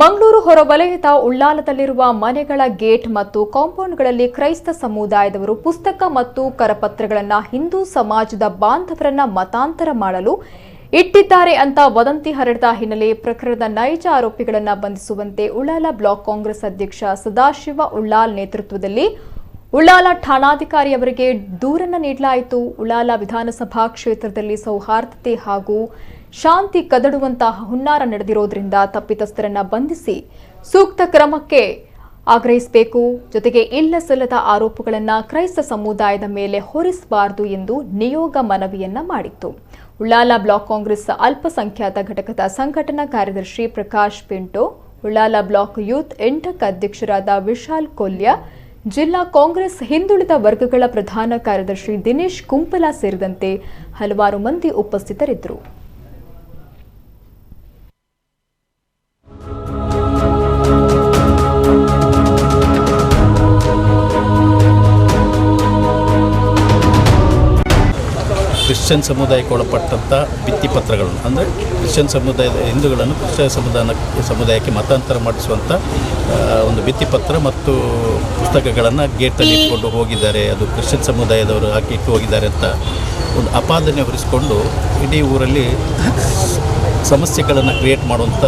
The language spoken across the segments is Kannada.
ಮಂಗಳೂರು ಹೊರವಲಯದ ಉಳ್ಳಾಲದಲ್ಲಿರುವ ಮನೆಗಳ ಗೇಟ್ ಮತ್ತು ಕಾಂಪೌಂಡ್ಗಳಲ್ಲಿ ಕ್ರೈಸ್ತ ಸಮುದಾಯದವರು ಪುಸ್ತಕ ಮತ್ತು ಕರಪತ್ರಗಳನ್ನು ಹಿಂದೂ ಸಮಾಜದ ಬಾಂಧವರನ್ನ ಮತಾಂತರ ಮಾಡಲು ಇಟ್ಟಿದ್ದಾರೆ ಅಂತ ವದಂತಿ ಹರಡಿದ ಹಿನ್ನೆಲೆ ಪ್ರಕರಣದ ನೈಜ ಆರೋಪಿಗಳನ್ನು ಬಂಧಿಸುವಂತೆ ಉಳ್ಳಾಲ ಬ್ಲಾಕ್ ಕಾಂಗ್ರೆಸ್ ಅಧ್ಯಕ್ಷ ಸದಾಶಿವ ಉಳ್ಳಾಲ್ ನೇತೃತ್ವದಲ್ಲಿ ಉಳ್ಳಾಲ ಠಾಣಾಧಿಕಾರಿಯವರಿಗೆ ದೂರನ್ನು ನೀಡಲಾಯಿತು. ಉಳ್ಳಾಲ ವಿಧಾನಸಭಾ ಕ್ಷೇತ್ರದಲ್ಲಿ ಸೌಹಾರ್ದತೆ ಹಾಗೂ ಶಾಂತಿ ಕದಡುವಂತಹ ಹುನ್ನಾರ ನಡೆದಿರೋದ್ರಿಂದ ತಪ್ಪಿತಸ್ಥರನ್ನ ಬಂಧಿಸಿ ಸೂಕ್ತ ಕ್ರಮಕ್ಕೆ ಆಗ್ರಹಿಸಬೇಕು. ಜೊತೆಗೆ ಇಲ್ಲಸಲ್ಲದ ಆರೋಪಗಳನ್ನು ಕ್ರೈಸ್ತ ಸಮುದಾಯದ ಮೇಲೆ ಹೊರಿಸಬಾರದು ಎಂದು ನಿಯೋಗ ಮನವಿಯನ್ನ ಮಾಡಿತ್ತು. ಉಳ್ಳಾಲ ಬ್ಲಾಕ್ ಕಾಂಗ್ರೆಸ್ ಅಲ್ಪಸಂಖ್ಯಾತ ಘಟಕದ ಸಂಘಟನಾ ಕಾರ್ಯದರ್ಶಿ ಪ್ರಕಾಶ್ ಪಿಂಟೋ, ಉಳ್ಳಾಲ ಬ್ಲಾಕ್ ಯೂತ್ ಎಂಟಕ್ ಅಧ್ಯಕ್ಷರಾದ ವಿಶಾಲ್ ಕೊಲ್ಯ, ಜಿಲ್ಲಾ ಕಾಂಗ್ರೆಸ್ ಹಿಂದುಳಿದ ವರ್ಗಗಳ ಪ್ರಧಾನ ಕಾರ್ಯದರ್ಶಿ ದಿನೇಶ್ ಕುಂಪಲ ಸೇರಿದಂತೆ ಹಲವಾರು ಮಂದಿ ಉಪಸ್ಥಿತರಿದ್ದರು. ಕ್ರಿಶ್ಚಿಯನ್ ಸಮುದಾಯಕ್ಕೆ ಒಳಪಟ್ಟಂಥ ಭಿತ್ತಿಪತ್ರಗಳನ್ನು ಅಂದರೆ ಕ್ರಿಶ್ಚಿಯನ್ ಸಮುದಾಯದ ಹಿಂದೂಗಳನ್ನು ಕ್ರಿಶ್ಚಿಯನ್ ಸಮುದಾಯಕ್ಕೆ ಮತಾಂತರ ಮಾಡಿಸುವಂಥ ಒಂದು ಭಿತ್ತಿಪತ್ರ ಮತ್ತು ಪುಸ್ತಕಗಳನ್ನು ಗೇಟಲ್ಲಿ ಇಟ್ಕೊಂಡು ಹೋಗಿದ್ದಾರೆ, ಅದು ಕ್ರಿಶ್ಚಿಯನ್ ಸಮುದಾಯದವರು ಹಾಕಿ ಇಟ್ಟು ಹೋಗಿದ್ದಾರೆ ಅಂತ ಒಂದು ಅಪಾದನೆ ಹೊರಿಸಿಕೊಂಡು ಇಡೀ ಊರಲ್ಲಿ ಸಮಸ್ಯೆಗಳನ್ನು ಕ್ರಿಯೇಟ್ ಮಾಡುವಂಥ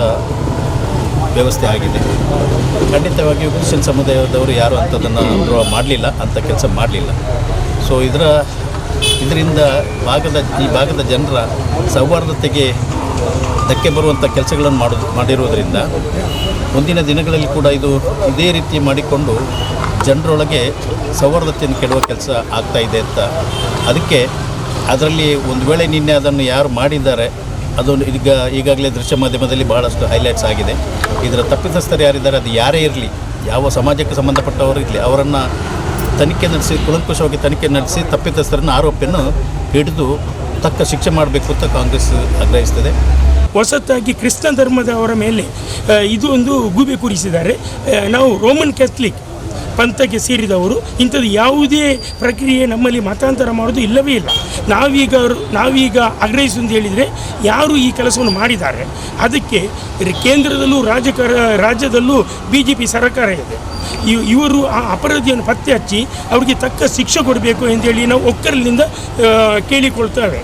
ವ್ಯವಸ್ಥೆ ಆಗಿದೆ. ಖಂಡಿತವಾಗಿಯೂ ಕ್ರಿಶ್ಚಿಯನ್ ಸಮುದಾಯದವರು ಯಾರು ಅಂಥದ್ದನ್ನು ದ್ರೋಹ ಮಾಡಲಿಲ್ಲ, ಅಂಥ ಕೆಲಸ ಮಾಡಲಿಲ್ಲ. ಸೊ ಇದರಿಂದ ಈ ಭಾಗದ ಜನರ ಸೌಹಾರ್ದತೆಗೆ ಧಕ್ಕೆ ಬರುವಂಥ ಕೆಲಸಗಳನ್ನು ಮಾಡಿರುವುದರಿಂದ ಮುಂದಿನ ದಿನಗಳಲ್ಲಿ ಕೂಡ ಇದೇ ರೀತಿ ಮಾಡಿಕೊಂಡು ಜನರೊಳಗೆ ಸೌಹಾರ್ದತೆಯನ್ನು ಕೆಡುವ ಕೆಲಸ ಆಗ್ತಾಯಿದೆ ಅಂತ. ಅದಕ್ಕೆ ಅದರಲ್ಲಿ ಒಂದು ವೇಳೆ ನಿನ್ನೆ ಅದನ್ನು ಯಾರು ಮಾಡಿದ್ದಾರೆ ಅದು ಈಗಾಗಲೇ ದೃಶ್ಯ ಮಾಧ್ಯಮದಲ್ಲಿ ಬಹಳಷ್ಟು ಹೈಲೈಟ್ಸ್ ಆಗಿದೆ. ಇದರ ತಪ್ಪಿತಸ್ಥರು ಯಾರಿದ್ದಾರೆ, ಅದು ಯಾರೇ ಇರಲಿ, ಯಾವ ಸಮಾಜಕ್ಕೆ ಸಂಬಂಧಪಟ್ಟವರು ಇರಲಿ, ಅವರನ್ನು ತನಿಖೆ ನಡೆಸಿ ಕುಲಂಕುಷವಾಗಿ ತನಿಖೆ ನಡೆಸಿ ತಪ್ಪಿತಸ್ಥರನ್ನು ಆರೋಪಿಯನ್ನು ಹಿಡಿದು ತಕ್ಕ ಶಿಕ್ಷೆ ಮಾಡಬೇಕು ಅಂತ ಕಾಂಗ್ರೆಸ್ ಆಗ್ರಹಿಸ್ತದೆ. ಹೊಸತಾಗಿ ಕ್ರಿಸ್ತ ಧರ್ಮದವರ ಮೇಲೆ ಇದು ಒಂದು ಗೂಬೆ ಕೂರಿಸಿದ್ದಾರೆ. ನಾವು ರೋಮನ್ ಕ್ಯಾಥಲಿಕ್ ಪಂಥಕ್ಕೆ ಸೇರಿದವರು ಇಂಥದ್ದು ಯಾವುದೇ ಪ್ರಕ್ರಿಯೆ ನಮ್ಮಲ್ಲಿ ಮತಾಂತರ ಮಾಡೋದು ಇಲ್ಲವೇ ಇಲ್ಲ. ನಾವೀಗ ಆಗ್ರಹಿಸುವಂತ ಹೇಳಿದರೆ ಯಾರು ಈ ಕೆಲಸವನ್ನು ಮಾಡಿದ್ದಾರೆ ಅದಕ್ಕೆ ಕೇಂದ್ರದಲ್ಲೂ ರಾಜ್ಯದಲ್ಲೂ BJP ಸರ್ಕಾರ ಇದೆ. ಇವರು ಆ ಅಪರಾಧಿಯನ್ನು ಪತ್ತೆ ಹಚ್ಚಿ ಅವರಿಗೆ ತಕ್ಕ ಶಿಕ್ಷೆ ಕೊಡಬೇಕು ಅಂತೇಳಿ ನಾವು ಒಕ್ಕಲಿನಿಂದ ಕೇಳಿಕೊಳ್ತೇವೆ.